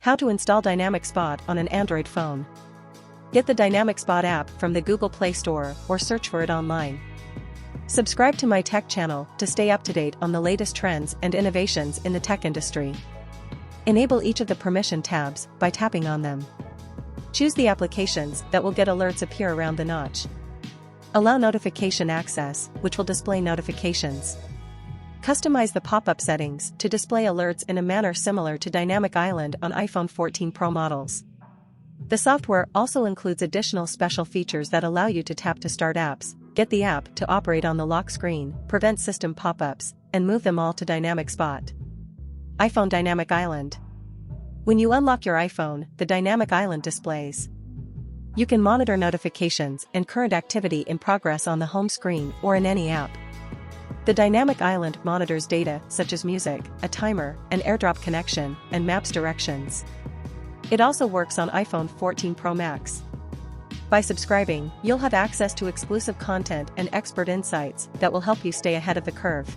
How to install Dynamic Spot on an Android phone. Get the Dynamic Spot app from the Google Play Store or search for it online. Subscribe to my tech channel to stay up to date on the latest trends and innovations in the tech industry. Enable each of the permission tabs by tapping on them. Choose the applications that will get alerts appear around the notch. Allow notification access, which will display notifications. Customize the pop-up settings to display alerts in a manner similar to Dynamic Island on iPhone 14 Pro models. The software also includes additional special features that allow you to tap to start apps, get the app to operate on the lock screen, prevent system pop-ups, and move them all to Dynamic Spot. iPhone Dynamic Island. When you unlock your iPhone, the Dynamic Island displays. You can monitor notifications and current activity in progress on the home screen or in any app. The Dynamic Island monitors data such as music, a timer, an AirDrop connection, and maps directions. It also works on iPhone 14 Pro Max. By subscribing, you'll have access to exclusive content and expert insights that will help you stay ahead of the curve.